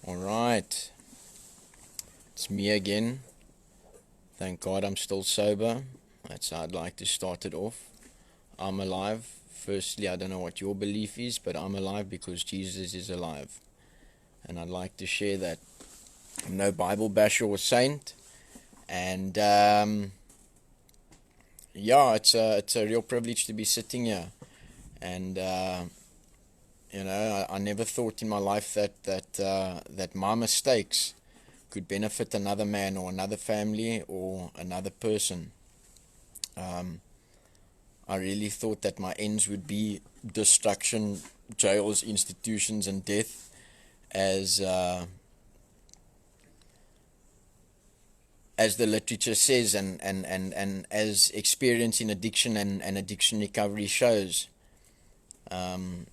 All right, it's me again. Thank God I'm still sober. That's how I'd like to start it off. I'm alive. Firstly, I don't know what your belief is, but I'm alive because Jesus is alive. And I'd like to share that. I'm no Bible basher or saint. And yeah, it's a real privilege to be sitting here. And I never thought in my life that my mistakes could benefit another man or another family or another person. I really thought that my ends would be destruction, jails, institutions, and death, as the literature says, and as experience in addiction and addiction recovery shows. There's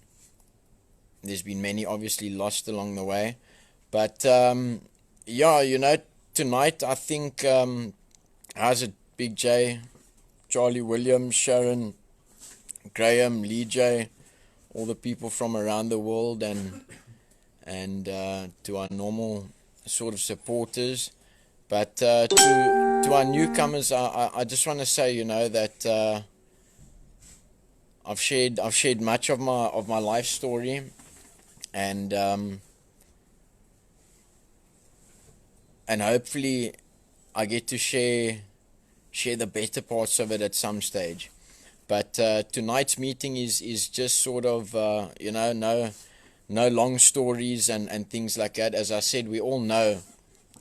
been many obviously lost along the way, but yeah, tonight I think how's it, Big J, Charlie Williams, Sharon, Graham, Lee J, all the people from around the world, and to our normal sort of supporters. But to our newcomers, I just want to say, that I've shared much of my life story, and hopefully I get to share the better parts of it at some stage. But tonight's meeting is just sort of no long stories and things like that. As I said, we all know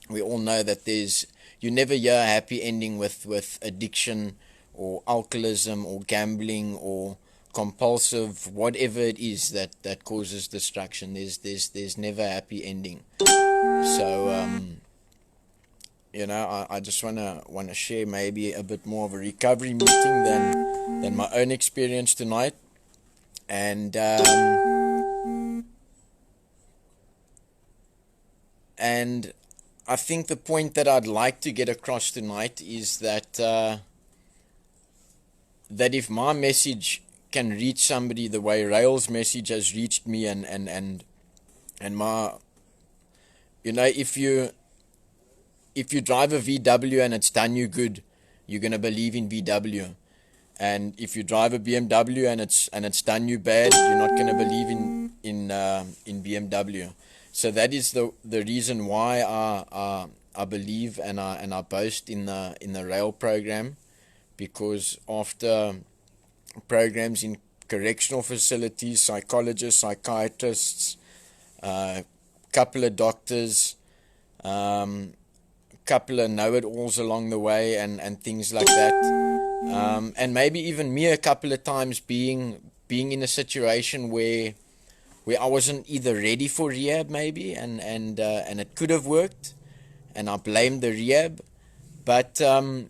that you never hear a happy ending with addiction or alcoholism or gambling or compulsive whatever it is that causes destruction. There's never a happy ending. So I just wanna share maybe a bit more of a recovery meeting than my own experience tonight. And I think the point that I'd like to get across tonight is that if my message can reach somebody the way RAEL's message has reached me, and my, if you drive a VW and it's done you good, you're gonna believe in VW. And if you drive a BMW and it's done you bad, you're not gonna believe in BMW. So that is the reason why I believe and I boast in the RAEL program, because after programs in correctional facilities, psychologists, psychiatrists, couple of doctors, couple of know-it-alls along the way, and things like that, and maybe even me a couple of times being in a situation where I wasn't either ready for rehab maybe, and it could have worked, and I blamed the rehab. But I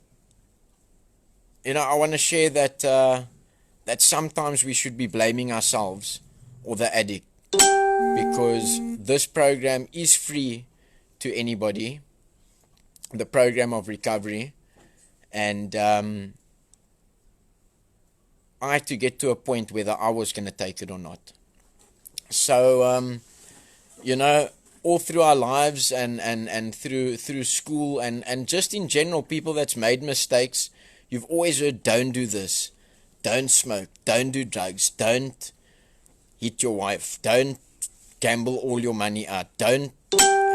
want to share that sometimes we should be blaming ourselves or the addict, because this program is free to anybody, the program of recovery, and I had to get to a point whether I was going to take it or not. So all through our lives, and through school, and just in general, people that's made mistakes, you've always heard, don't do this, don't smoke, don't do drugs, don't hit your wife, don't gamble all your money out, don't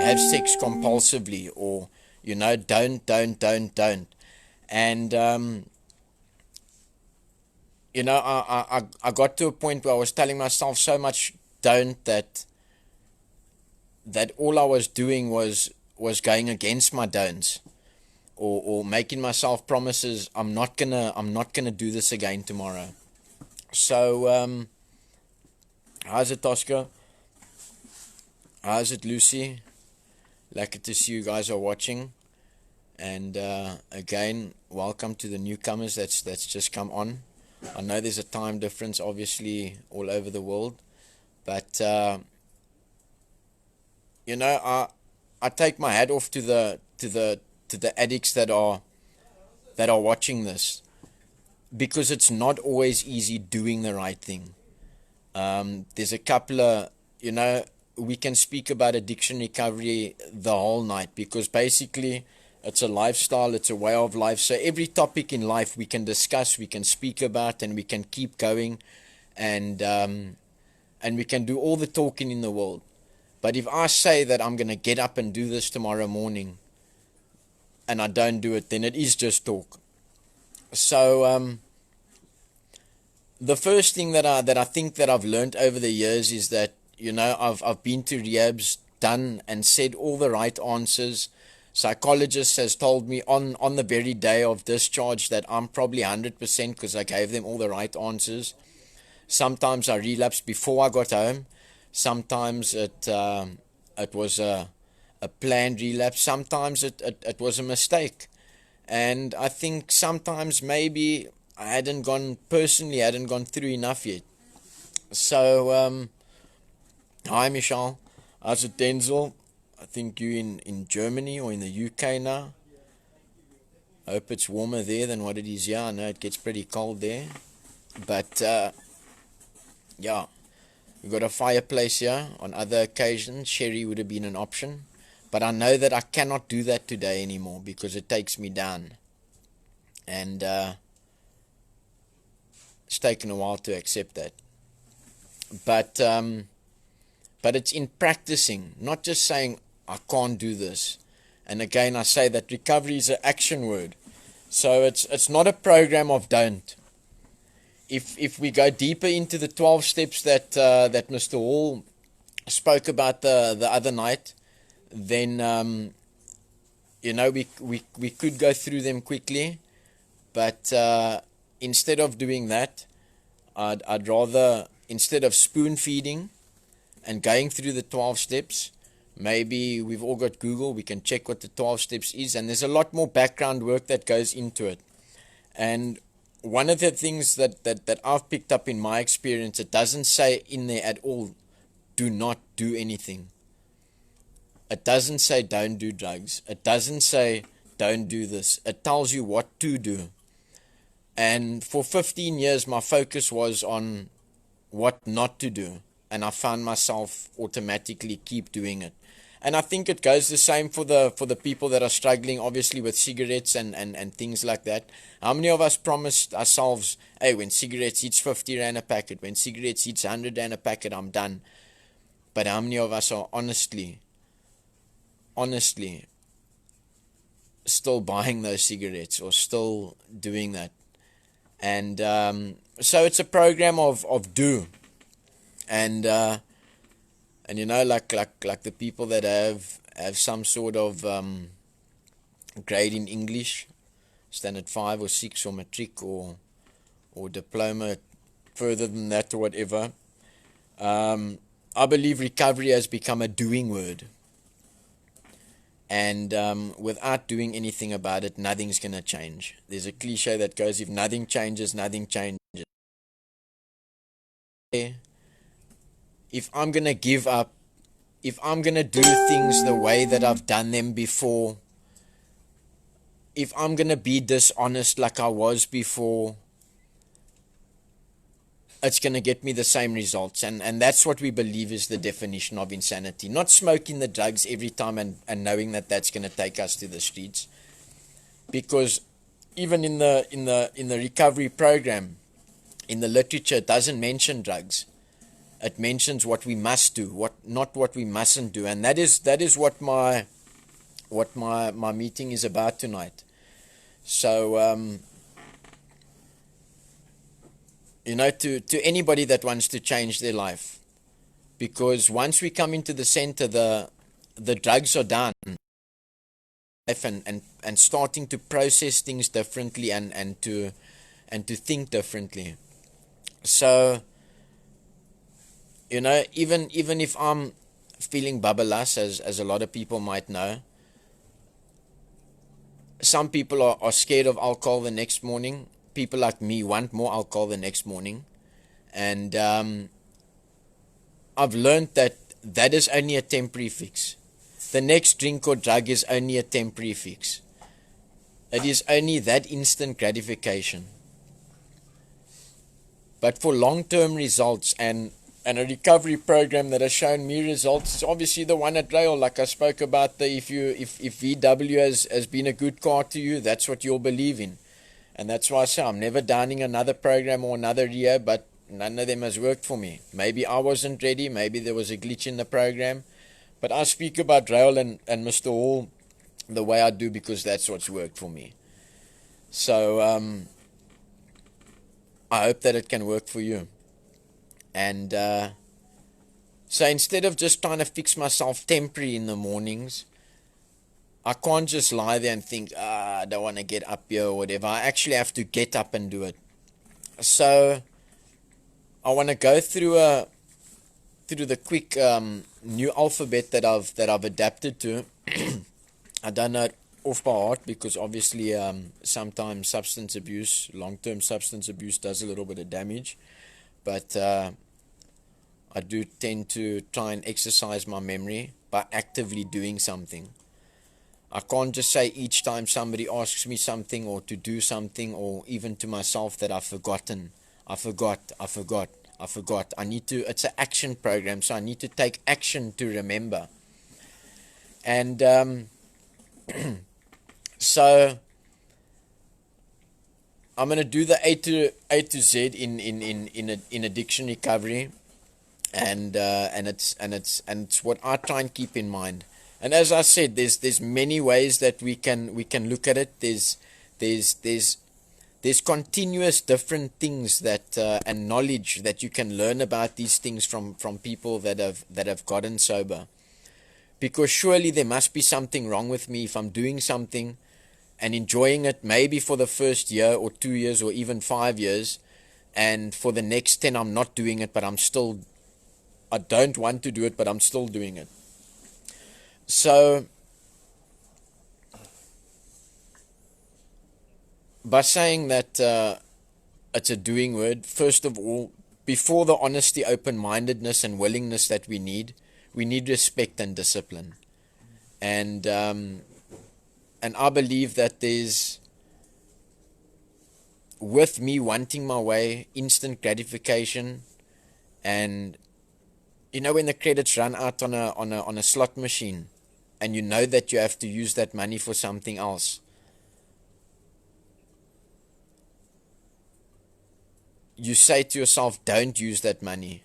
have sex compulsively, or don't. And I got to a point where I was telling myself so much don't, that all I was doing was going against my don'ts, or making myself promises. I'm not gonna do this again tomorrow. So how's it, Tosca? How's it, Lucy? Lucky to see you guys are watching. And again, welcome to the newcomers that's just come on. I know there's a time difference obviously all over the world, but I take my hat off to the addicts that are watching this, because it's not always easy doing the right thing. There's a couple of, we can speak about addiction recovery the whole night, because basically it's a lifestyle, it's a way of life. So every topic in life we can discuss, we can speak about, and we can keep going, and we can do all the talking in the world. But if I say that I'm going to get up and do this tomorrow morning and I don't do it, then it is just talk. So the first thing that I think that I've learned over the years is that, you know, I've been to rehabs, done and said all the right answers. Psychologist has told me on the very day of discharge that I'm probably 100% because I gave them all the right answers. Sometimes I relapsed before I got home. Sometimes it was a planned relapse. Sometimes it was a mistake. And I think sometimes maybe I hadn't gone through enough yet. So, hi Michelle. How's it, Denzel? I think you're in Germany or in the UK now. I hope it's warmer there than what it is here. I know it gets pretty cold there. But, yeah, we've got a fireplace here. On other occasions, sherry would have been an option. But I know that I cannot do that today anymore because it takes me down. And it's taken a while to accept that. But it's in practicing, not just saying, I can't do this. And again, I say that recovery is an action word. So it's not a program of don't. If we go deeper into the 12 steps that Mr. Hall spoke about the other night, then you know, we could go through them quickly, but instead of doing that, I'd rather, instead of spoon feeding and going through the 12 steps, maybe we've all got Google, we can check what the 12 steps is, and there's a lot more background work that goes into it. And one of the things that I've picked up in my experience, it doesn't say in there at all, do not do anything. It doesn't say don't do drugs. It doesn't say don't do this. It tells you what to do. And for 15 years, my focus was on what not to do. And I found myself automatically keep doing it. And I think it goes the same for the people that are struggling, obviously, with cigarettes and things like that. How many of us promised ourselves, hey, when cigarettes hits 50 Rand a packet, when cigarettes hits 100 Rand a packet, I'm done. But how many of us are honestly, still buying those cigarettes or still doing that? And so it's a program of do. And you know, like the people that have some sort of grade in English, standard 5 or 6 or matric or diploma further than that or whatever, I believe recovery has become a doing word. And without doing anything about it, nothing's going to change. There's a cliche that goes, if nothing changes, nothing changes. If I'm going to give up, if I'm going to do things the way that I've done them before, if I'm going to be dishonest like I was before, it's going to get me the same results. And that's what we believe is the definition of insanity. Not smoking the drugs every time and knowing that that's going to take us to the streets. Because even in the recovery program, in the literature, it doesn't mention drugs. It mentions what we must do, not what we mustn't do. And that is what my meeting is about tonight. So you know, to anybody that wants to change their life, because once we come into the center, the drugs are done, and starting to process things differently and to think differently. So, you know, even if I'm feeling babalas, as a lot of people might know, some people are scared of alcohol the next morning. People like me want more alcohol the next morning. And I've learned that is only a temporary fix. The next drink or drug is only a temporary fix. It is only that instant gratification. But for long-term results and and a recovery program that has shown me results is obviously the one at RAEL. Like I spoke about, if VW has been a good car to you, that's what you'll believe in. And that's why I say I'm never downing another program or another year, but none of them has worked for me. Maybe I wasn't ready, maybe there was a glitch in the program. But I speak about RAEL and Mr. Hall the way I do because that's what's worked for me. So I hope that it can work for you. And so instead of just trying to fix myself temporary in the mornings, I can't just lie there and think, I don't want to get up here or whatever. I actually have to get up and do it. So I want to go through the quick new alphabet that I've adapted to. I don't know it off by heart because obviously sometimes substance abuse, long-term substance abuse, does a little bit of damage. But I do tend to try and exercise my memory by actively doing something. I can't just say each time somebody asks me something or to do something or even to myself that I've forgotten. I forgot. I need to, it's an action program, so I need to take action to remember. And so I'm going to do the A to Z in addiction recovery. And it's what I try and keep in mind. And as I said, there's many ways that we can look at it. There's continuous different things that and knowledge that you can learn about these things from people that have gotten sober. Because surely there must be something wrong with me if I'm doing something and enjoying it maybe for the first year or 2 years or even 5 years, and for the next 10 I'm not doing it, but I don't want to do it, but I'm still doing it. So, by saying that it's a doing word, first of all, before the honesty, open-mindedness, and willingness that we need respect and discipline. And I believe that there's, with me wanting my way, instant gratification, and you know when the credits run out on a slot machine, and you know that you have to use that money for something else, you say to yourself, don't use that money.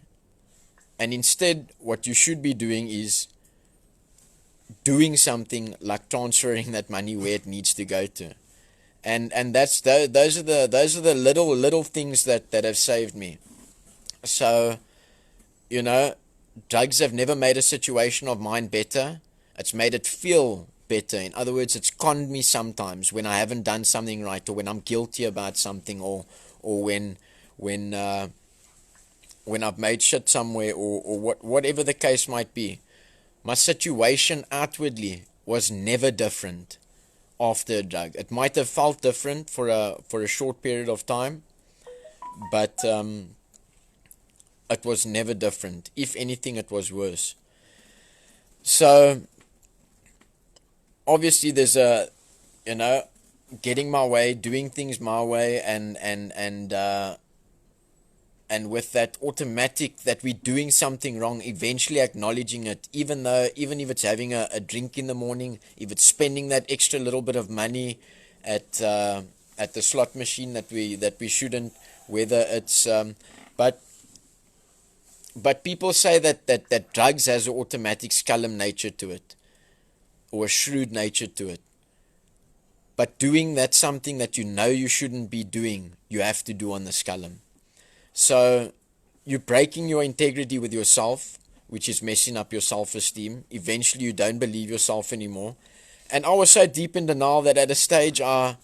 And instead, what you should be doing is doing something like transferring that money where it needs to go to. And those are the little things that have saved me. So, you know, drugs have never made a situation of mine better. It's made it feel better. In other words, it's conned me sometimes when I haven't done something right, or when I'm guilty about something, or when I've made shit somewhere, or whatever the case might be. My situation outwardly was never different after a drug. It might have felt different for a short period of time, but it was never different. If anything, it was worse. So obviously there's getting my way, doing things my way, and with that automatic that we're doing something wrong, eventually acknowledging it, even if it's having a drink in the morning, if it's spending that extra little bit of money at the slot machine that we shouldn't, whether it's but people say that drugs has an automatic scullum nature to it, or a shrewd nature to it. But doing that's something that you know you shouldn't be doing, you have to do on the scullum. So you're breaking your integrity with yourself, which is messing up your self-esteem. Eventually you don't believe yourself anymore. And I was so deep in denial that at a stage I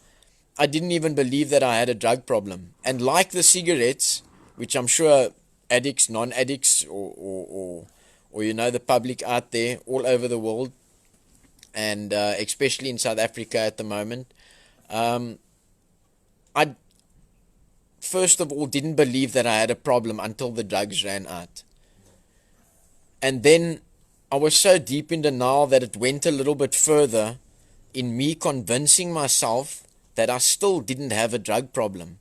didn't even believe that I had a drug problem. And like the cigarettes, which I'm sure addicts, non-addicts, or you know, the public out there all over the world, and especially in South Africa at the moment, I first of all didn't believe that I had a problem until the drugs ran out. And then I was so deep in denial that it went a little bit further in me convincing myself that I still didn't have a drug problem.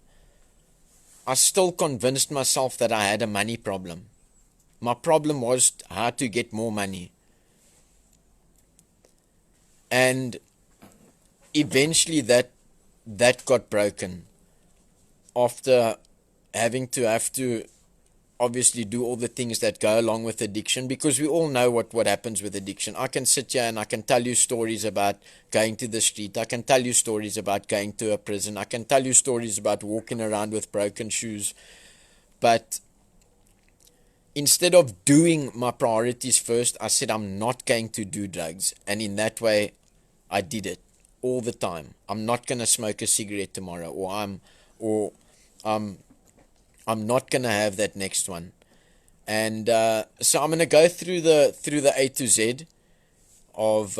I still convinced myself that I had a money problem. My problem was how to get more money. And eventually that got broken after having to obviously do all the things that go along with addiction, because we all know what happens with addiction. I can sit here and I can tell you stories about going to the street. I can tell you stories about going to a prison. I can tell you stories about walking around with broken shoes. But instead of doing my priorities first, I said I'm not going to do drugs. And in that way, I did it all the time. I'm not going to smoke a cigarette tomorrow, or I'm not going to have that next one. And so I'm going to go through the A to Z of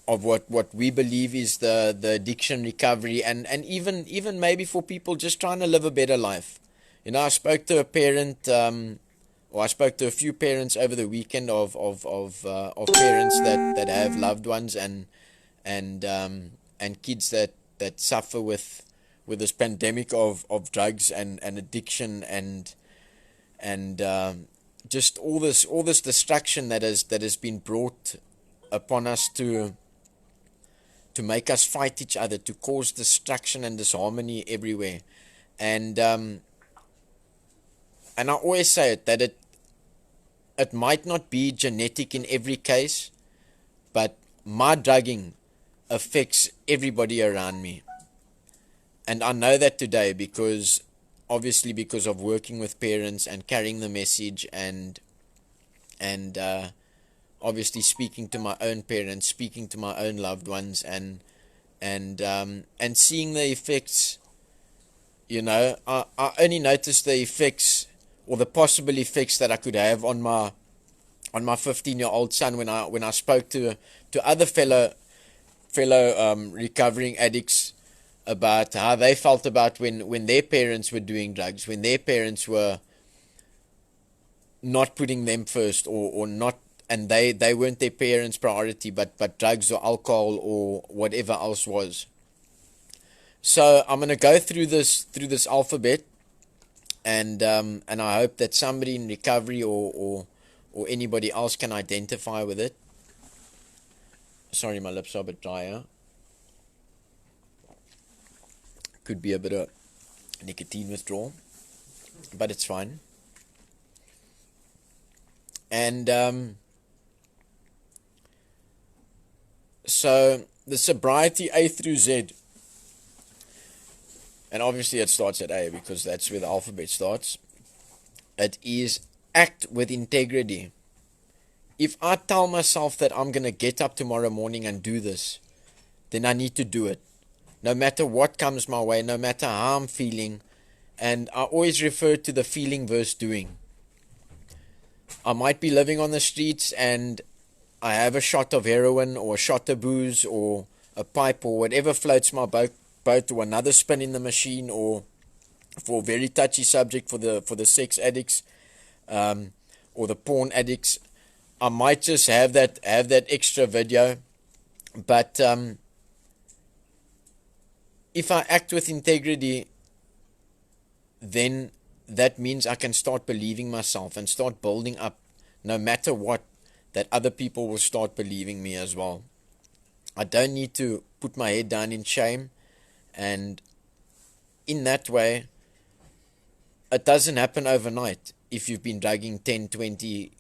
what we believe is the addiction recovery, and even maybe for people just trying to live a better life. You know, I spoke to a parent, or I spoke to a few parents over the weekend of parents that have loved ones and kids that suffer with this pandemic of drugs and addiction and just all this destruction that has been brought upon us to make us fight each other, to cause destruction and disharmony everywhere. And I always say it, that it might not be genetic in every case, but my drugging affects everybody around me. And I know that today because of working with parents and carrying the message and obviously speaking to my own parents, speaking to my own loved ones, and seeing the effects. You know, I only noticed the effects, or the possible effects, that I could have on my 15-year-old son when I spoke to other fellow recovering addicts about how they felt about when their parents were doing drugs, when their parents were not putting them first, or not, and they weren't their parents' priority, but drugs or alcohol or whatever else was. So I'm going to go through this alphabet, and I hope that somebody in recovery or anybody else can identify with it. Sorry, my lips are a bit drier. Could be a bit of nicotine withdrawal, but it's fine. And so the sobriety A through Z, and obviously it starts at A because that's where the alphabet starts. It is act with integrity. If I tell myself that I'm going to get up tomorrow morning and do this, then I need to do it. No matter what comes my way, no matter how I'm feeling. And I always refer to the feeling versus doing. I might be living on the streets and I have a shot of heroin or a shot of booze or a pipe or whatever floats my boat, or another spin in the machine, or for a very touchy subject, for the sex addicts or the porn addicts, I might just have that extra video. But if I act with integrity, then that means I can start believing myself and start building up, no matter what, that other people will start believing me as well. I don't need to put my head down in shame, and in that way, it doesn't happen overnight. If you've been drugging 10, 20,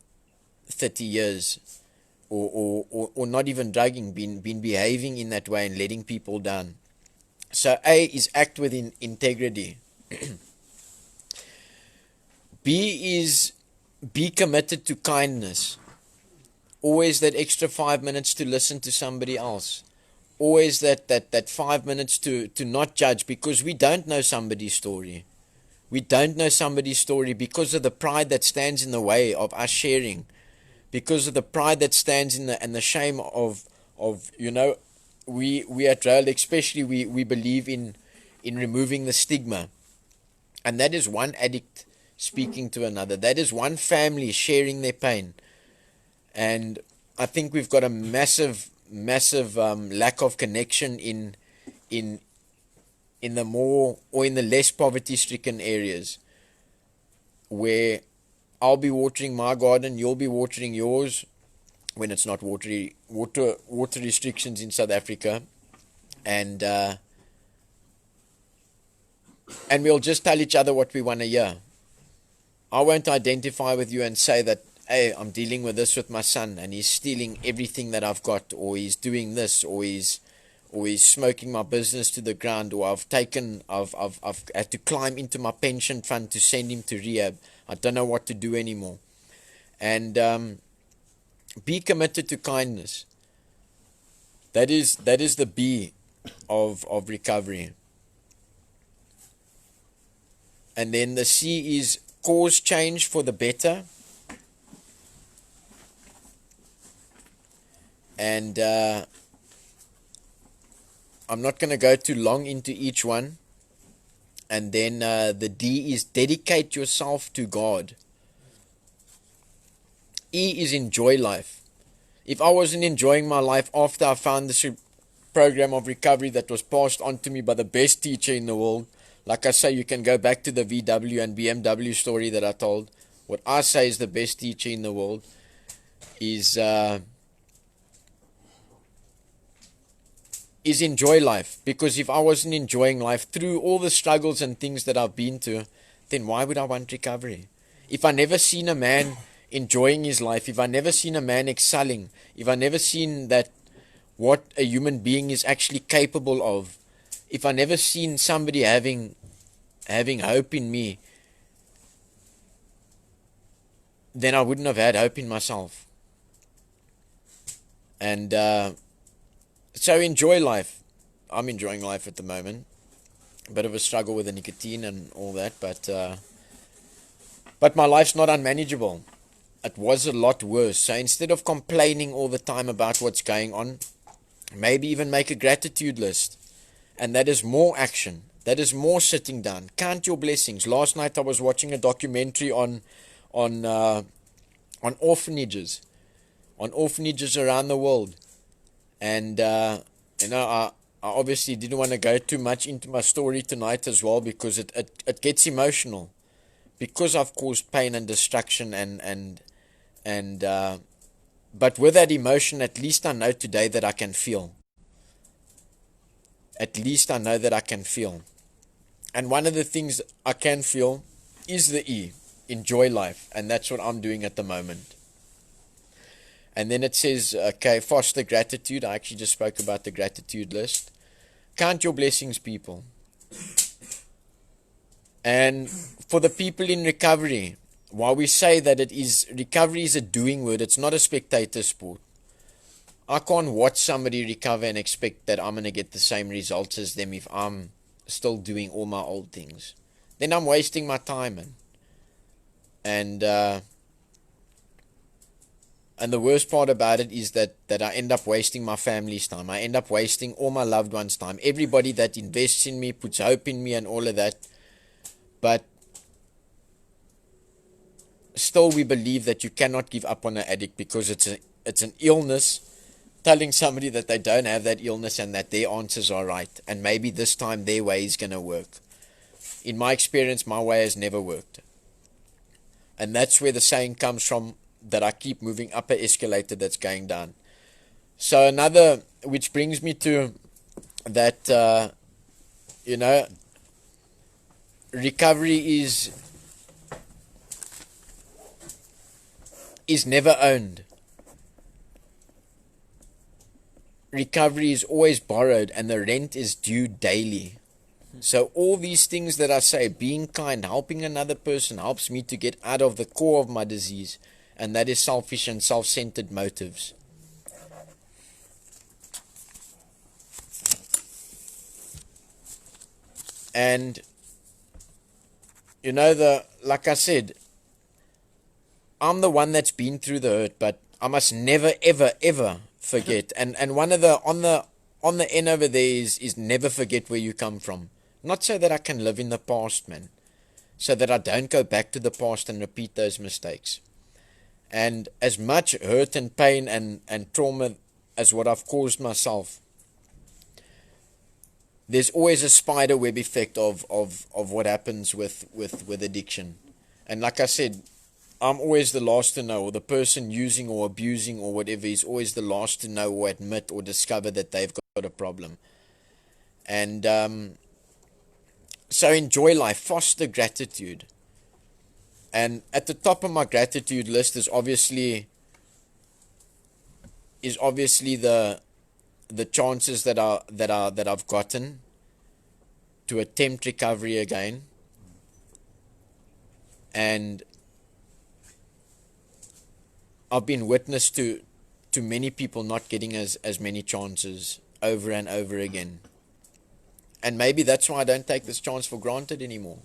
30 years, or not even drugging, been behaving in that way and letting people down. So A is act with integrity. B is be committed to kindness. Always that extra 5 minutes to listen to somebody else. Always that 5 minutes to not judge, because we don't know somebody's story. We don't know somebody's story because of the pride that stands in the way of us sharing. Because of the pride that stands in the shame of you know, we at RAEL especially, we believe in removing the stigma. And that is one addict speaking to another. That is one family sharing their pain. And I think we've got a massive lack of connection in the more, or in the less poverty stricken areas, where I'll be watering my garden, you'll be watering yours when it's not water restrictions in South Africa, and we'll just tell each other what we want to hear. I won't identify with you and say that, hey, I'm dealing with this with my son and he's stealing everything that I've got, or he's doing this, or he's smoking my business to the ground, or I've had to climb into my pension fund to send him to rehab. I don't know what to do anymore. And be committed to kindness. That is the B of recovery. And then the C is cause change for the better. And I'm not going to go too long into each one. And then the D is dedicate yourself to God. E is enjoy life. If I wasn't enjoying my life after I found this program of recovery that was passed on to me by the best teacher in the world, like I say, you can go back to the VW and BMW story that I told. What I say is the best teacher in the world is enjoy life. Because if I wasn't enjoying life through all the struggles and things that I've been to, then why would I want recovery? If I never seen a man enjoying his life, if I never seen a man excelling, if I never seen that what a human being is actually capable of, if I never seen somebody having hope in me, then I wouldn't have had hope in myself. And so enjoy life. I'm enjoying life at the moment. A bit of a struggle with the nicotine and all that, but my life's not unmanageable. It was a lot worse. So instead of complaining all the time about what's going on, maybe even make a gratitude list. And that is more action. That is more sitting down. Count your blessings. Last night I was watching a documentary on orphanages. On orphanages around the world. And, I obviously didn't want to go too much into my story tonight as well, because it gets emotional. Because I've caused pain and destruction but with that emotion, at least I know today that I can feel. At least I know that I can feel. And one of the things I can feel is the E, enjoy life. And that's what I'm doing at the moment. And then it says, okay, foster gratitude. I actually just spoke about the gratitude list. Count your blessings, people. And for the people in recovery, while we say that recovery is a doing word, it's not a spectator sport. I can't watch somebody recover and expect that I'm going to get the same results as them if I'm still doing all my old things. Then I'm wasting my time. And the worst part about it is that I end up wasting my family's time. I end up wasting all my loved ones' time. Everybody that invests in me, puts hope in me and all of that. But still we believe that you cannot give up on an addict because it's an illness. Telling somebody that they don't have that illness and that their answers are right. And maybe this time their way is going to work. In my experience, my way has never worked. And that's where the saying comes from, that I keep moving up an escalator that's going down. So another, which brings me to that, recovery is never owned. Recovery is always borrowed and the rent is due daily. So all these things that I say, being kind, helping another person, helps me to get out of the core of my disease. And that is selfish and self-centered motives. And, like I said, I'm the one that's been through the hurt, but I must never, ever, ever forget. And one of the, on the N over there is never forget where you come from. Not so that I can live in the past, man. So that I don't go back to the past and repeat those mistakes. And as much hurt and pain and trauma as what I've caused myself, there's always a spider web effect of what happens with addiction. And like I said, I'm always the last to know, or the person using or abusing or whatever is always the last to know or admit or discover that they've got a problem. And so enjoy life, foster gratitude. And at the top of my gratitude list is obviously the chances that I've gotten to attempt recovery again. And I've been witness to many people not getting as many chances over and over again. And maybe that's why I don't take this chance for granted anymore.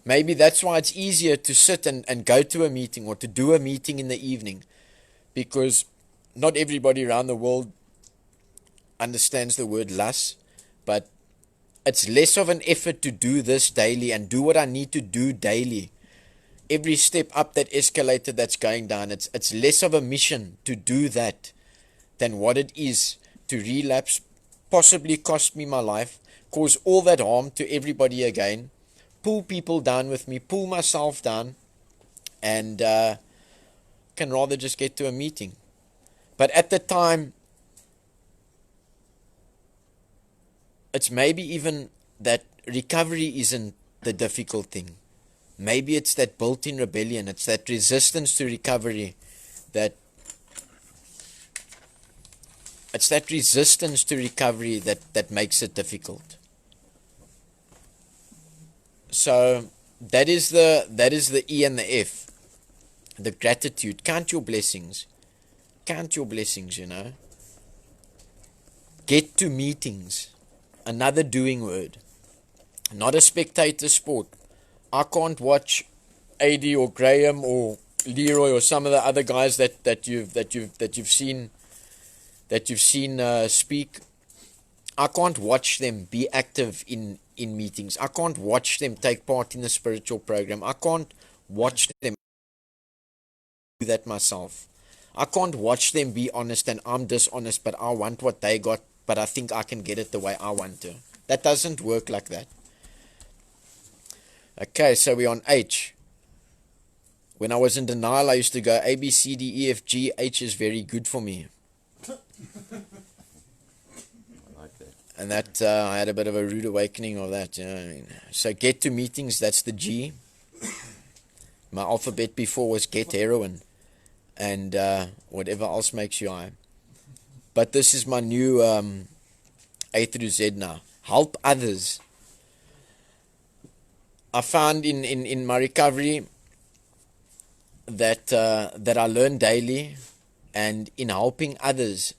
Maybe that's why it's easier to sit and go to a meeting or to do a meeting in the evening, because not everybody around the world understands the word lust, but it's less of an effort to do this daily and do what I need to do daily. Every step up that escalator that's going down, it's less of a mission to do that than what it is to relapse, possibly cost me my life, cause all that harm to everybody again, pull people down with me, pull myself down, and can rather just get to a meeting. But at the time, it's maybe even that recovery isn't the difficult thing. Maybe it's that built-in rebellion, it's that resistance to recovery that makes it difficult. So that is the E and the F. The gratitude. Count your blessings. Count your blessings, you know. Get to meetings. Another doing word. Not a spectator sport. I can't watch AD or Graham or Leroy or some of the other guys that you've seen speak. I can't watch them be active in meetings. I can't watch them take part in the spiritual program. I can't watch them do that myself. I can't watch them be honest and I'm dishonest, but I want what they got, but I think I can get it the way I want to. That doesn't work like that. Okay, so we're on H. When I was in denial, I used to go A, B, C, D, E, F, G. H is very good for me. I like that. And that I had a bit of a rude awakening of that. You know what I mean? So get to meetings, that's the G. My alphabet before was get heroin. And whatever else makes you high. But this is my new A through Z now. Help others. I found in my recovery that I learn daily, and in helping others,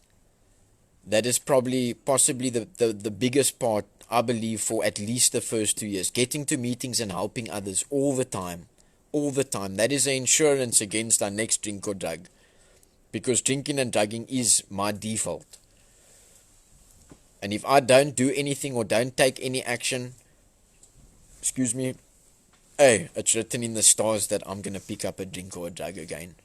that is possibly the biggest part, I believe, for at least the first 2 years. Getting to meetings and helping others all the time. All the time. That is an insurance against our next drink or drug. Because drinking and drugging is my default. And if I don't do anything or don't take any action, excuse me, hey, it's written in the stars that I'm going to pick up a drink or a drug again.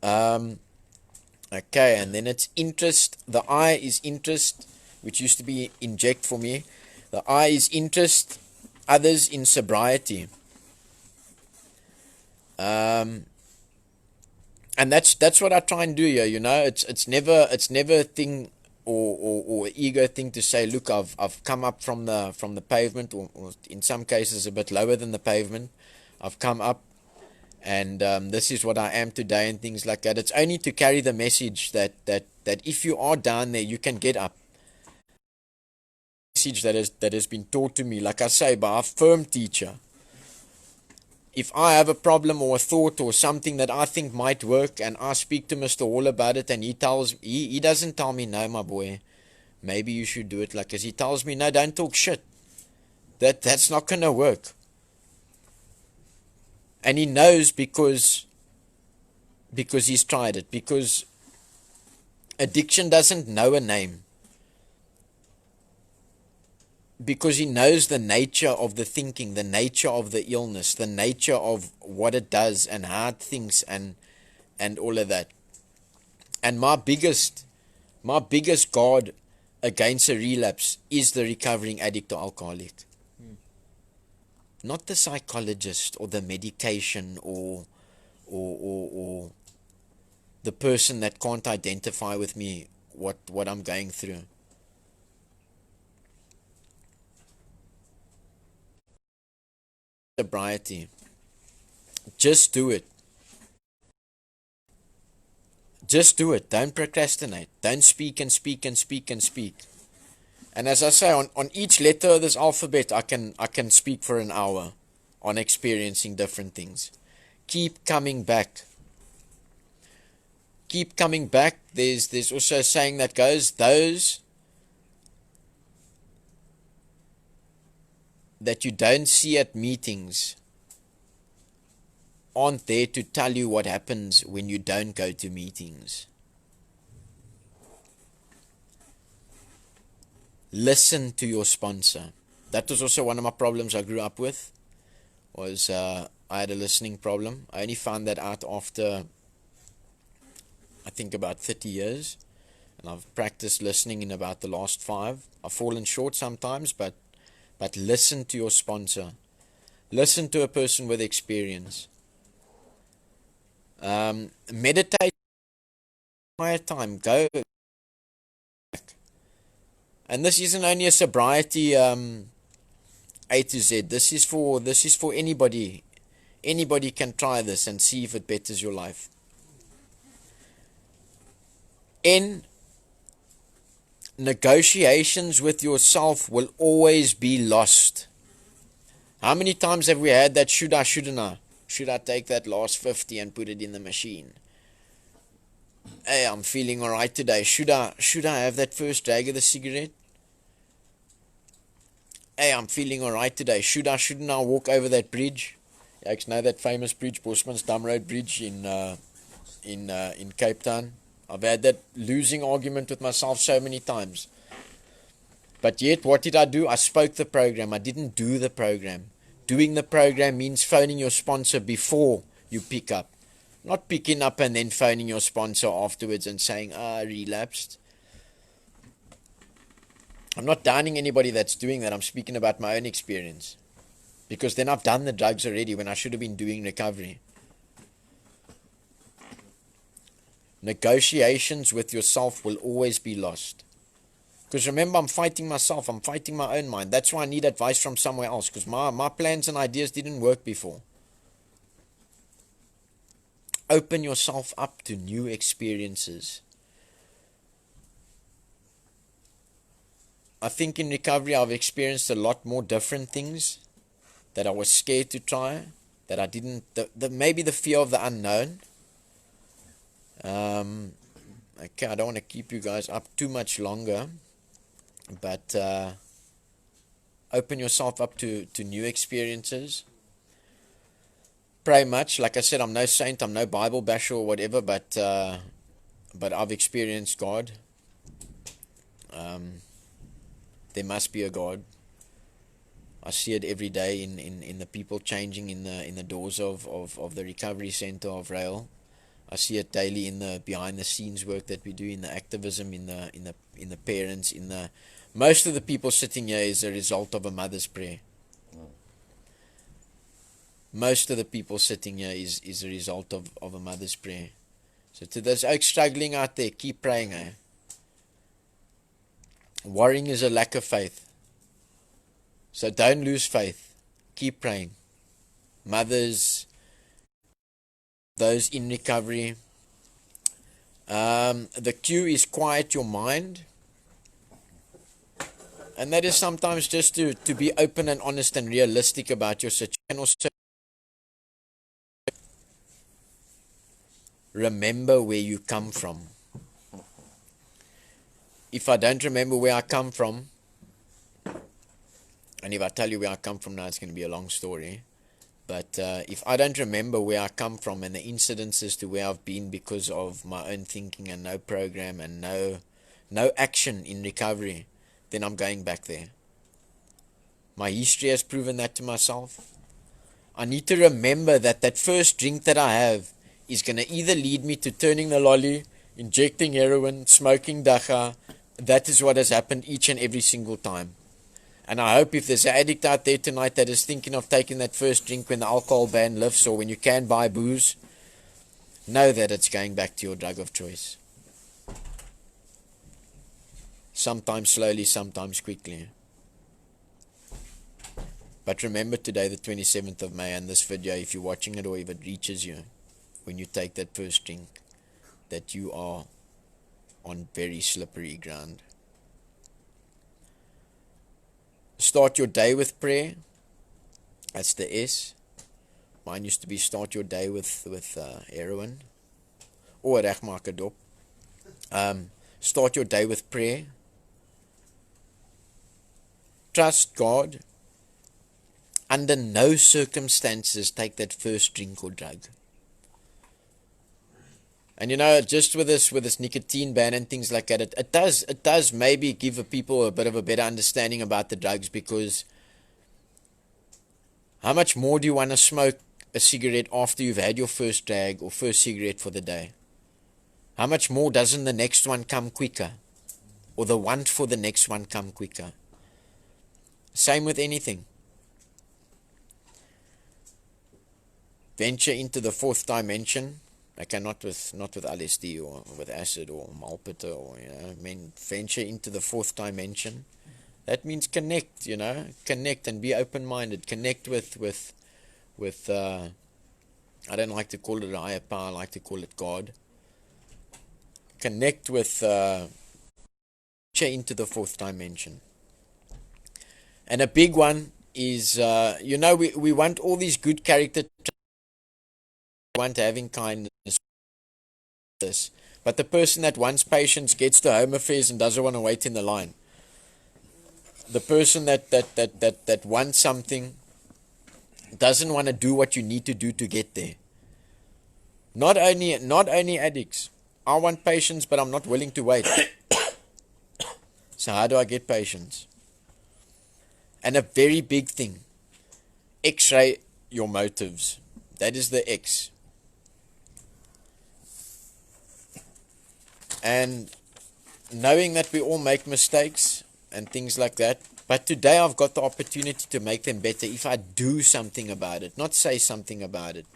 Okay, and then it's interest. The I is interest, which used to be inject for me. The I is interest, others in sobriety. And that's what I try and do here, you know. It's never a thing or ego thing to say, look, I've come up from the pavement, or in some cases a bit lower than the pavement. I've come up, and this is what I am today, and things like that. It's only to carry the message that if you are down there, you can get up. Message that has been taught to me, like I say, by a firm teacher. If I have a problem or a thought or something that I think might work, and I speak to Mr. Hall about it, and he doesn't tell me, no, my boy, maybe you should do it like this. He tells me, no, don't talk shit. That's not going to work. And he knows because he's tried it. Because addiction doesn't know a name. Because he knows the nature of the thinking, the nature of the illness, the nature of what it does and how it thinks, and all of that. And my biggest guard against a relapse is the recovering addict or alcoholic. not the psychologist or the medication or the person that can't identify with me what I'm going through. Sobriety. Just do it. Just do it. Don't procrastinate. Don't speak and speak and speak and speak. And as I say, on each letter of this alphabet, I can speak for an hour on experiencing different things. Keep coming back. Keep coming back. There's also a saying that goes, those that you don't see at meetings aren't there to tell you what happens when you don't go to meetings. Listen to your sponsor. That was also one of my problems I grew up with, was I had a listening problem. I only found that out after, I think, about 30 years. And I've practiced listening in about the last 5. I've fallen short sometimes, but listen to your sponsor. Listen to a person with experience. Meditate. Time. Go. And this isn't only a sobriety A to Z. This is for anybody. Anybody can try this and see if it betters your life. In negotiations with yourself will always be lost. How many times have we had that should I, shouldn't I? Should I take that last 50 and put it in the machine? Hey, I'm feeling alright today. Should I have that first drag of the cigarette? Hey, I'm feeling alright today. Shouldn't I walk over that bridge? You know that famous bridge, Bosman's Dam Road Bridge in Cape Town. I've had that losing argument with myself so many times. But yet, what did I do? I spoke the program. I didn't do the program. Doing the program means phoning your sponsor before you pick up. Not picking up and then phoning your sponsor afterwards and saying, I relapsed. I'm not downing anybody that's doing that. I'm speaking about my own experience. Because then I've done the drugs already when I should have been doing recovery. Negotiations with yourself will always be lost. Because remember, I'm fighting myself. I'm fighting my own mind. That's why I need advice from somewhere else. Because my plans and ideas didn't work before. Open yourself up to new experiences. I think in recovery I've experienced a lot more different things that I was scared to try, that I didn't, maybe the fear of the unknown. Okay, I don't want to keep you guys up too much longer, but open yourself up to new experiences. Pray much. Like I said, I'm no saint, I'm no Bible basher or whatever, but I've experienced God. There must be a God. I see it every day in the people changing in the doors of the recovery center of RAEL. I see it daily in the behind the scenes work that we do, in the activism, in the parents, most of the people sitting here is a result of a mother's prayer. Most of the people sitting here is a result of a mother's prayer. So to those oaks struggling out there, keep praying, eh? Worrying is a lack of faith. So don't lose faith. Keep praying. Mothers, those in recovery. The cue is quiet your mind. And that is sometimes just to be open and honest and realistic about your situation. And also remember where you come from. If I don't remember where I come from, and if I tell you where I come from now, it's going to be a long story. But if I don't remember where I come from and the incidences to where I've been because of my own thinking and no program and no action in recovery, then I'm going back there. My history has proven that to myself. I need to remember that first drink that I have is going to either lead me to turning the lolly, injecting heroin, smoking dacha. That is what has happened each and every single time. And I hope if there's an addict out there tonight that is thinking of taking that first drink when the alcohol ban lifts or when you can buy booze, know that it's going back to your drug of choice. Sometimes slowly, sometimes quickly. But remember today, the 27th of May, and this video, if you're watching it or if it reaches you, when you take that first drink, that you are on very slippery ground. Start your day with prayer. That's the S. Mine used to be start your day with heroin. Or regmaak dop. Start your day with prayer. Trust God. Under no circumstances take that first drink or drug. And you know, just with this nicotine ban and things like that, it does maybe give people a bit of a better understanding about the drugs, because how much more do you want to smoke a cigarette after you've had your first drag or first cigarette for the day? How much more doesn't the next one come quicker? Or the want for the next one come quicker? Same with anything. Venture into the fourth dimension. Okay, not with LSD or with acid or malpita or, venture into the fourth dimension. That means connect, connect and be open-minded. Connect with I don't like to call it a higher power, I like to call it God. Connect with, venture into the fourth dimension. And a big one is, we want all these good character traits. We want having kindness. But the person that wants patience gets to home affairs and doesn't want to wait in the line. The person that wants something doesn't want to do what you need to do to get there. Not only addicts. I want patience, but I'm not willing to wait. So how do I get patience? And a very big thing, X-ray your motives. That is the X. And knowing that we all make mistakes and things like that, but today I've got the opportunity to make them better if I do something about it, not say something about it.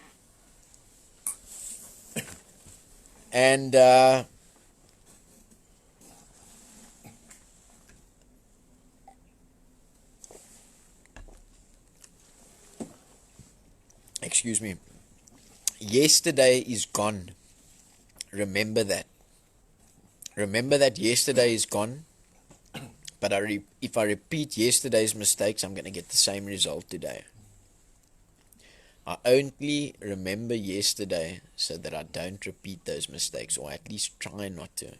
And excuse me, yesterday is gone. Remember that. Remember that yesterday is gone, but if I repeat yesterday's mistakes, I'm going to get the same result today. I only remember yesterday so that I don't repeat those mistakes, or at least try not to.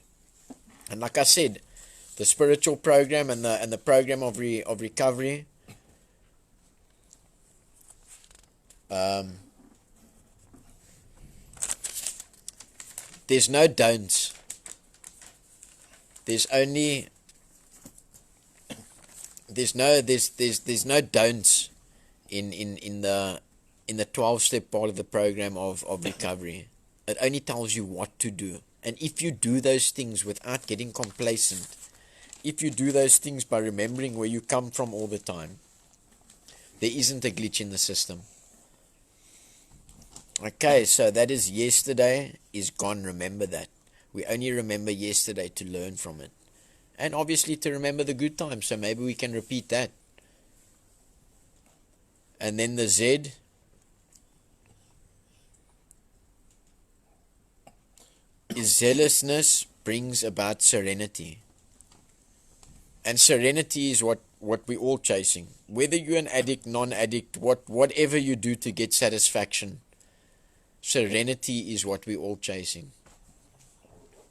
And like I said, the spiritual program and the program of recovery, there's no don'ts. There's no don'ts in the 12-step part of the program of recovery. It only tells you what to do. And if you do those things without getting complacent, if you do those things by remembering where you come from all the time, there isn't a glitch in the system. Okay, so that is yesterday is gone. Remember that. We only remember yesterday to learn from it. And obviously to remember the good times. So maybe we can repeat that. And then the Z. Is zealousness brings about serenity. And serenity is what we're all chasing. Whether you're an addict, non-addict, whatever you do to get satisfaction, serenity is what we're all chasing.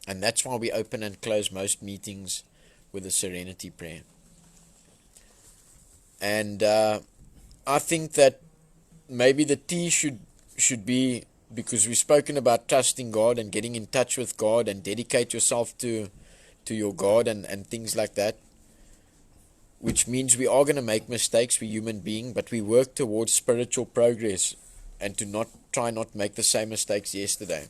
And that's why we open and close most meetings with a serenity prayer. And I think that maybe the T should be, because we've spoken about trusting God and getting in touch with God and dedicate yourself to your God and things like that, which means we are going to make mistakes, we're human beings, but we work towards spiritual progress and to try not make the same mistakes yesterday.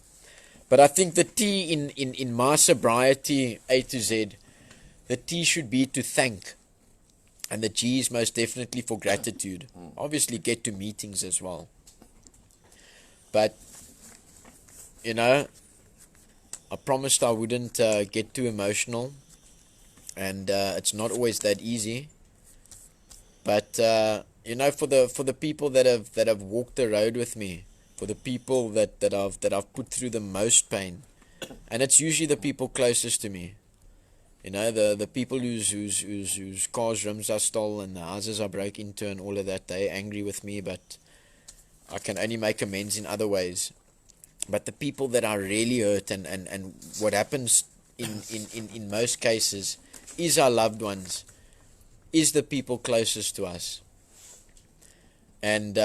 But I think the T in my sobriety, A to Z, the T should be to thank. And the G is most definitely for gratitude. Obviously, get to meetings as well. But, you know, I promised I wouldn't get too emotional. And it's not always that easy. But, you know, for the people that have walked the road with me, for the people that I've put through the most pain, and it's usually the people closest to me. You know, the people whose cars' rims are stolen and the houses I broke into and all of that, they're angry with me, but I can only make amends in other ways. But the people that are really hurt, and what happens in most cases is our loved ones, is the people closest to us. And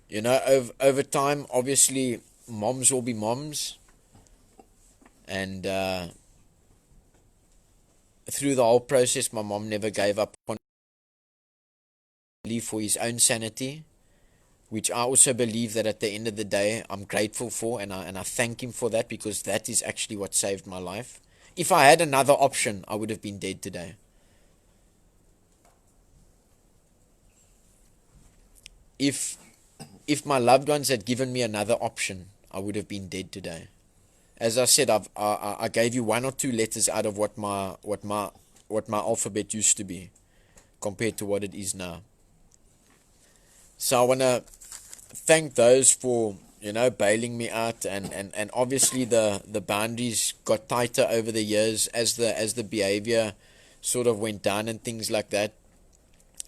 you know, over time, obviously, moms will be moms. And through the whole process, my mom never gave up on me for his own sanity, which I also believe that at the end of the day, I'm grateful for, and I thank him for that, because that is actually what saved my life. If I had another option, I would have been dead today. If my loved ones had given me another option, I would have been dead today. As I said, I gave you one or two letters out of what my alphabet used to be, compared to what it is now. So I want to thank those for, you know, bailing me out, and obviously the boundaries got tighter over the years as the behavior sort of went down and things like that.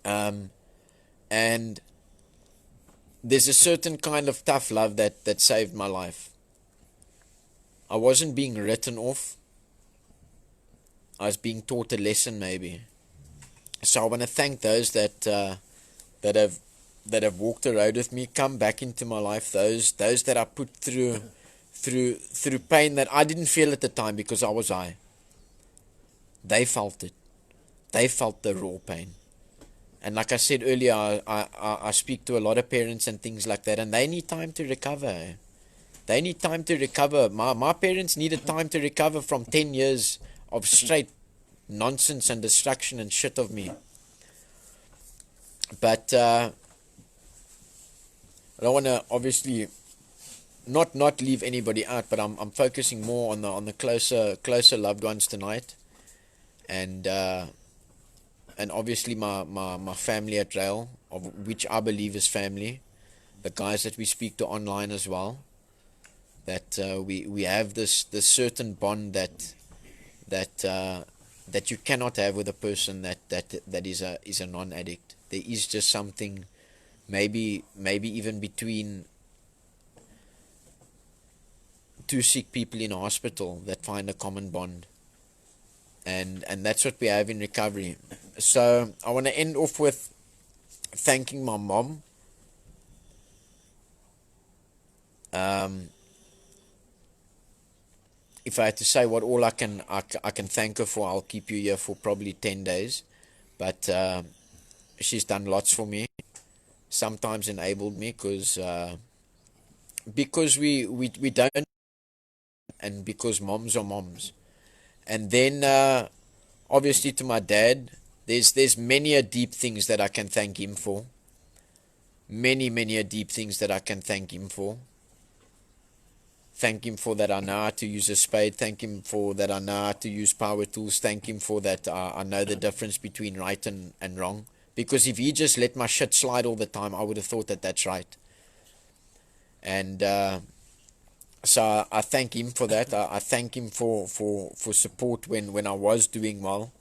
And there's a certain kind of tough love that saved my life. I wasn't being written off. I was being taught a lesson, maybe. So I want to thank those that have walked the road with me, come back into my life. Those that I put through pain that I didn't feel at the time, because I was high. They felt it. They felt the raw pain. And like I said earlier, I speak to a lot of parents and things like that, and they need time to recover. They need time to recover. My parents needed time to recover from 10 years of straight nonsense and destruction and shit of me. But I don't want to obviously not leave anybody out, but I'm focusing more on the closer loved ones tonight, and obviously my family at RAEL, of which I believe is family, the guys that we speak to online as well. That we have this certain bond that you cannot have with a person that is a non-addict. There is just something, maybe even between two sick people in a hospital, that find a common bond, and that's what we have in recovery. So I want to end off with thanking my mom. If I had to say what all I can thank her for, I'll keep you here for probably 10 days. But she's done lots for me. Sometimes enabled me, because we don't, and because moms are moms. And then obviously to my dad, there's many a deep things that I can thank him for. Many a deep things that I can thank him for. Thank him for that I know how to use a spade. Thank him for that I know how to use power tools. Thank him for that I know the difference between right and wrong. Because if he just let my shit slide all the time, I would have thought that that's right. And so I thank him for that. I thank him for support when I was doing well.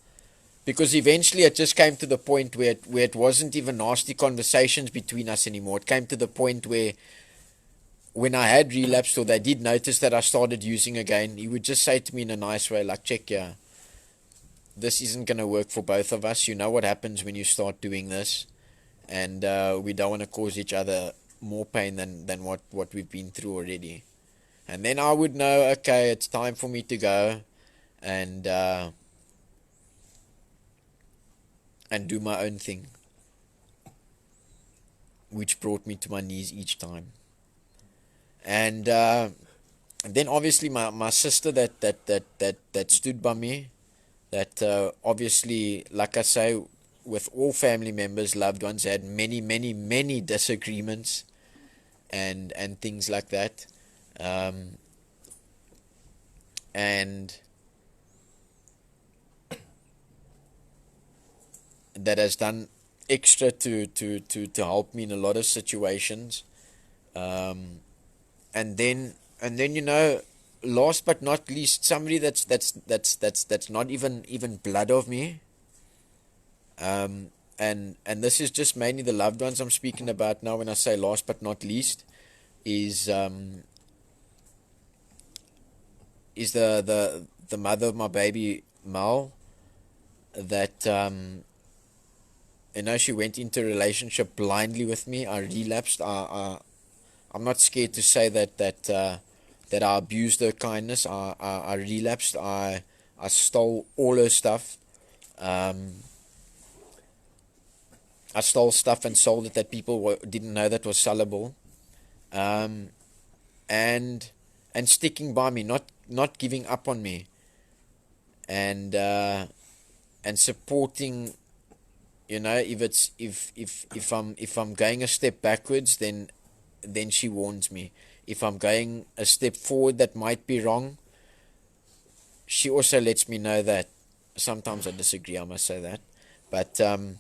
Because eventually it just came to the point where it wasn't even nasty conversations between us anymore. It came to the point where when I had relapsed, or they did notice that I started using again, he would just say to me in a nice way, like, check, yeah, this isn't going to work for both of us. You know what happens when you start doing this, and we don't want to cause each other more pain than what we've been through already. And then I would know, okay, it's time for me to go and do my own thing, which brought me to my knees each time. And then obviously my sister that stood by me, that obviously, like I say, with all family members, loved ones, had many disagreements and things like that, um, and that has done extra to help me in a lot of situations. um, and then last but not least, somebody that's not even blood of me. um, and this is just mainly the loved ones I'm speaking about now when I say last but not least, is the mother of my baby Mal, that she went into a relationship blindly with me. I relapsed. I'm not scared to say that I abused her kindness. I relapsed. I stole all her stuff. Um, I stole stuff and sold it that people didn't know that was sellable. Um, and and sticking by me, not giving up on me, and supporting. If I'm going a step backwards, then she warns me. If I'm going a step forward that might be wrong, she also lets me know that. Sometimes I disagree, I must say that. But and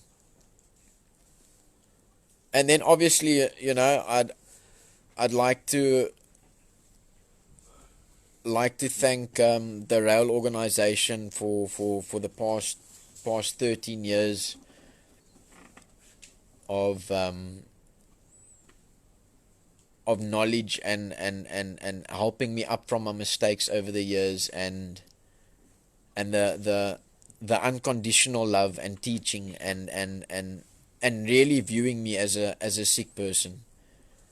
then obviously, I'd like to thank the RAEL organization for the past 13 years of knowledge and helping me up from my mistakes over the years, and the unconditional love and teaching, and really viewing me as a sick person.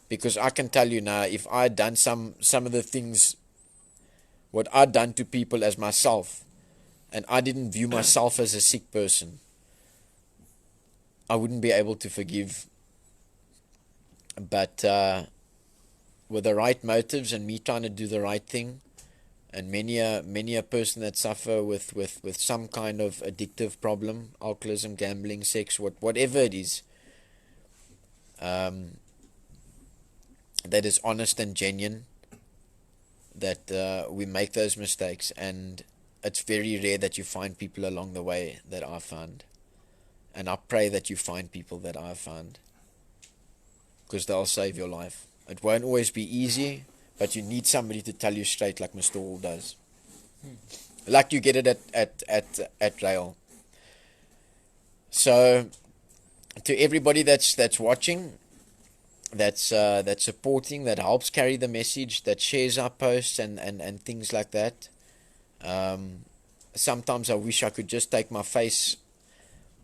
Because I can tell you now, if I had done some of the things what I'd done to people as myself, and I didn't view myself as a sick person, I wouldn't be able to forgive. But with the right motives and me trying to do the right thing, and many a person that suffer with some kind of addictive problem, alcoholism, gambling, sex, whatever it is, that is honest and genuine, that we make those mistakes, and it's very rare that you find people along the way that I found. And I pray that you find people that I found, because they'll save your life. It won't always be easy, but you need somebody to tell you straight, like Mr. Hall does. Like you get it at RAEL. So, to everybody that's watching, that's supporting, that helps carry the message, that shares our posts and things like that. Sometimes I wish I could just take my face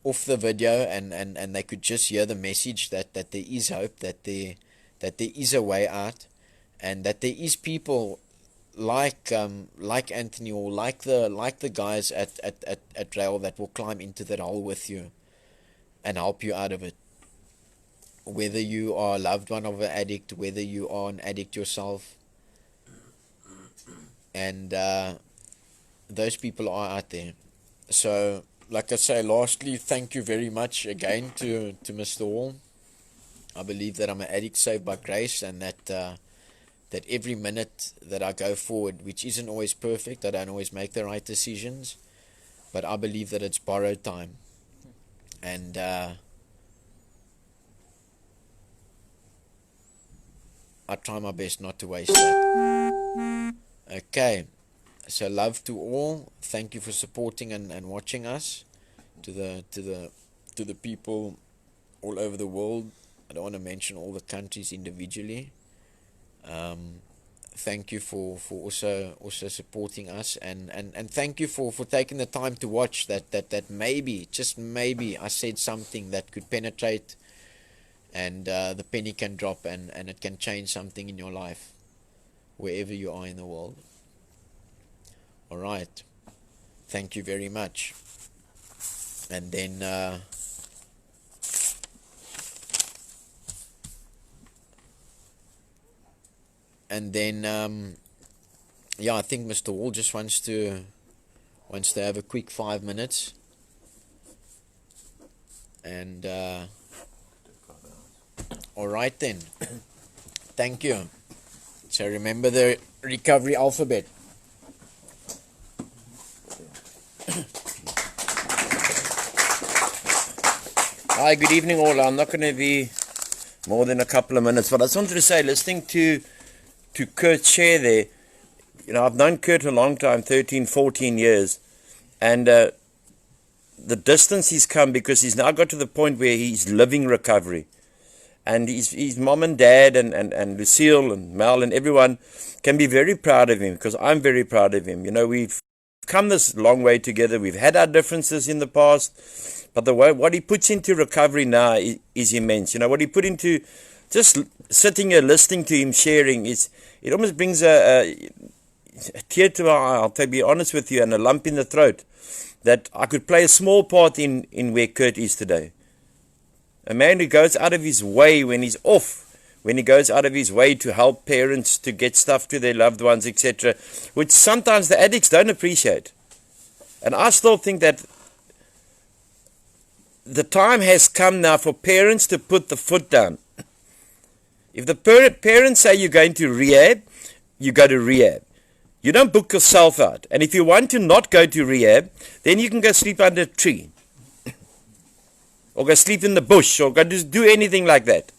off the video, and they could just hear the message that there is hope, that there is a way out, and that there is people like Anthony, or like the guys at RAEL, that will climb into that hole with you and help you out of it. Whether you are a loved one of an addict, whether you are an addict yourself, and those people are out there. So, like I say, lastly, thank you very much again to Mr. Hall. I believe that I'm an addict saved by grace, and that every minute that I go forward, which isn't always perfect, I don't always make the right decisions, but I believe that it's borrowed time. And I try my best not to waste that. Okay, so love to all. Thank you for supporting and watching us. To the people all over the world. I don't want to mention all the countries individually. Thank you for also supporting us, and thank you for taking the time to watch that maybe, just maybe, I said something that could penetrate, and the penny can drop, and it can change something in your life wherever you are in the world. All right, thank you very much. And then yeah, I think Mr. Wall just wants to have a quick 5 minutes. And all right then. Thank you. So remember the recovery alphabet. Hi, good evening all. I'm not going to be more than a couple of minutes, but I just wanted to say, listening to Kurt share there, you know, I've known Kurt a long time, 13, 14 years, and the distance he's come, because he's now got to the point where he's living recovery. And his mom and dad and Lucille and Mel and everyone can be very proud of him, because I'm very proud of him. You know, we've come this long way together. We've had our differences in the past, but the way what he puts into recovery now is immense. You know, what he put into just sitting here listening to him sharing, it almost brings a tear to my eye, I'll be honest with you, and a lump in the throat, that I could play a small part in where Kurt is today. A man who goes out of his way when he's off, when he goes out of his way to help parents to get stuff to their loved ones, etc., which sometimes the addicts don't appreciate. And I still think that the time has come now for parents to put the foot down. If the parents say you're going to rehab, you go to rehab. You don't book yourself out. And if you want to not go to rehab, then you can go sleep under a tree. Or go sleep in the bush, or go just do anything like that.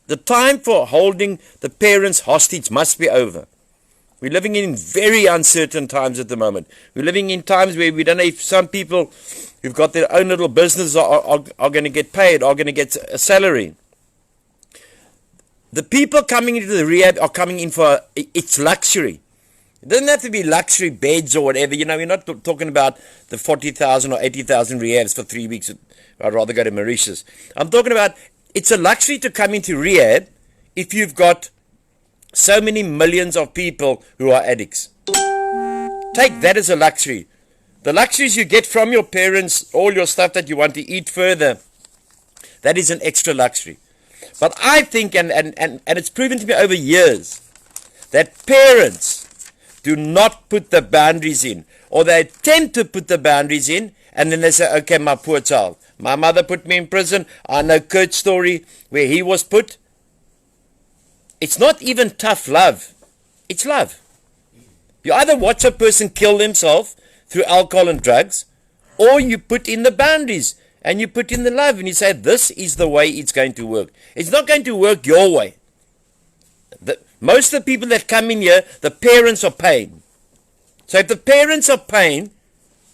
The time for holding the parents hostage must be over. We're living in very uncertain times at the moment. We're living in times where we don't know if some people who've got their own little business are going to get paid, are going to get a salary. The people coming into the rehab are coming in for it's luxury. It doesn't have to be luxury beds or whatever. You know, we're not talking about the 40,000 or 80,000 rehabs for 3 weeks. I'd rather go to Mauritius. I'm talking about it's a luxury to come into rehab if you've got so many millions of people who are addicts. Take that as a luxury. The luxuries you get from your parents, all your stuff that you want to eat further, that is an extra luxury. But I think, and it's proven to me over years, that parents do not put the boundaries in, or they attempt to put the boundaries in, and then they say, okay, my poor child. My mother put me in prison. I know Kurt's story where he was put. It's not even tough love. It's love. You either watch a person kill themselves through alcohol and drugs, or you put in the boundaries and you put in the love and you say, this is the way it's going to work. It's not going to work your way. Most of the people that come in here, the parents are paying. So if the parents are paying,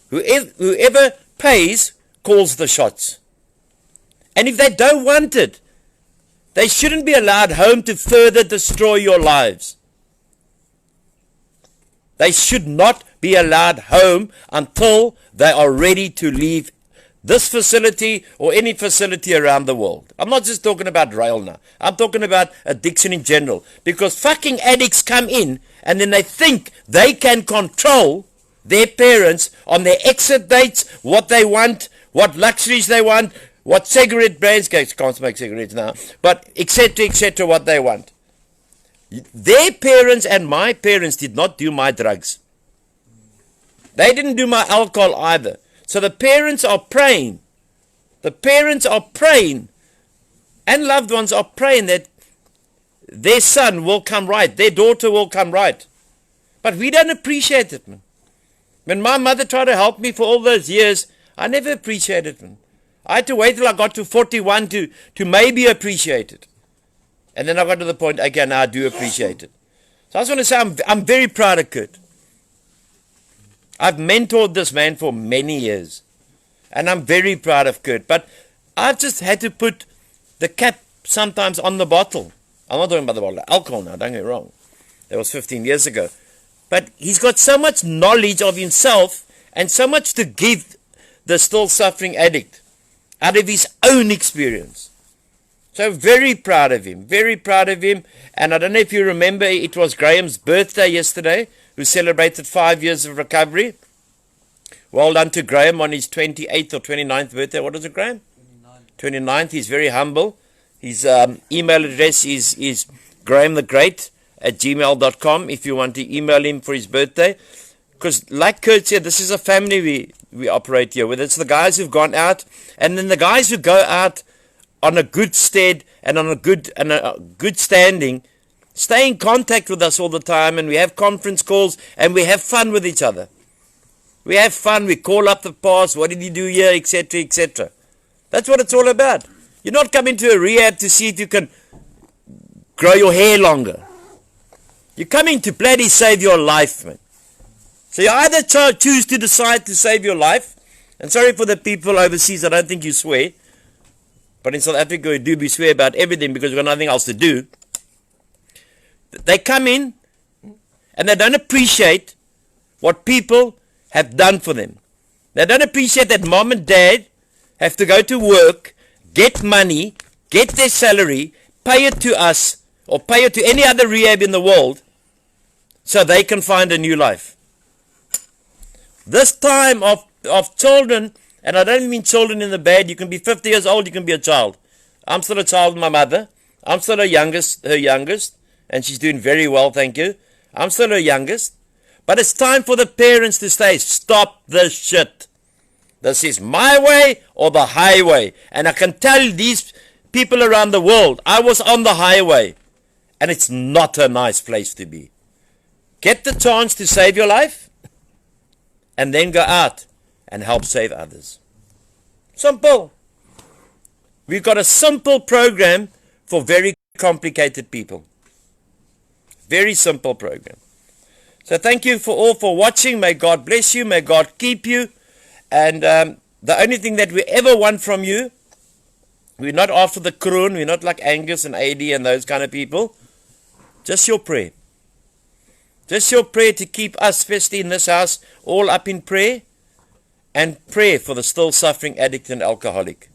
whoever pays calls the shots. And if they don't want it, they shouldn't be allowed home to further destroy your lives. They should not be allowed home until they are ready to leave this facility or any facility around the world. I'm not just talking about RAEL now. I'm talking about addiction in general. Because fucking addicts come in and then they think they can control their parents on their exit dates, what they want, what luxuries they want, what cigarette brands, can't smoke cigarettes now, but etc., what they want. Their parents and my parents did not do my drugs. They didn't do my alcohol either. So the parents are praying. The parents are praying, and loved ones are praying that their son will come right, their daughter will come right. But we don't appreciate it, man. When my mother tried to help me for all those years, I never appreciated it. I had to wait till I got to 41 to maybe appreciate it. And then I got to the point, okay, now I do appreciate it. So I just want to say I'm very proud of Kurt. I've mentored this man for many years. And I'm very proud of Kurt. But I've just had to put the cap sometimes on the bottle. I'm not talking about the bottle of alcohol now, don't get me wrong. That was 15 years ago. But he's got so much knowledge of himself and so much to give the still suffering addict out of his own experience. So very proud of him, very proud of him. And I don't know if you remember, it was Graham's birthday yesterday, who celebrated 5 years of recovery. Well done to Graham on his 28th or 29th birthday. What is it, Graham? 29th. He's very humble. His email address is Graham the Great kurt@gmail.com if you want to email him for his birthday. Because like Kurt said, this is a family we operate here with. It's the guys who've gone out, and then the guys who go out on a good stead and on a good standing, stay in contact with us all the time, and we have conference calls and we have fun with each other. We have fun, we call up the past, what did you do here, etc., etc. That's what it's all about. You're not coming to a rehab to see if you can grow your hair longer. You're coming to bloody save your life, man. So you either choose to decide to save your life, and sorry for the people overseas, I don't think you swear, but in South Africa we swear about everything because we've got nothing else to do. They come in and they don't appreciate what people have done for them. They don't appreciate that mom and dad have to go to work, get money, get their salary, pay it to us or pay it to any other rehab in the world so they can find a new life. This time of children, and I don't mean children in the bad, you can be 50 years old, you can be a child. I'm still a child of my mother. I'm still her youngest, and she's doing very well, thank you. I'm still her youngest. But it's time for the parents to say, stop this shit. This is my way or the highway. And I can tell these people around the world, I was on the highway, and it's not a nice place to be. Get the chance to save your life, and then go out and help save others. Simple. We've got a simple program for very complicated people. Very simple program. So thank you all for watching. May God bless you. May God keep you. And the only thing that we ever want from you, we're not after the kroon. We're not like Angus and AD and those kind of people. Just your prayer. Just your prayer to keep us, especially in this house, all up in prayer. And pray for the still suffering addict and alcoholic.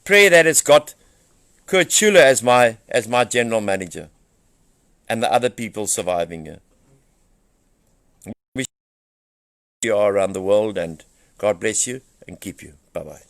Pray that it's got Kurt Schuler as my general manager. And the other people surviving here. We you are around the world, and God bless you and keep you. Bye-bye.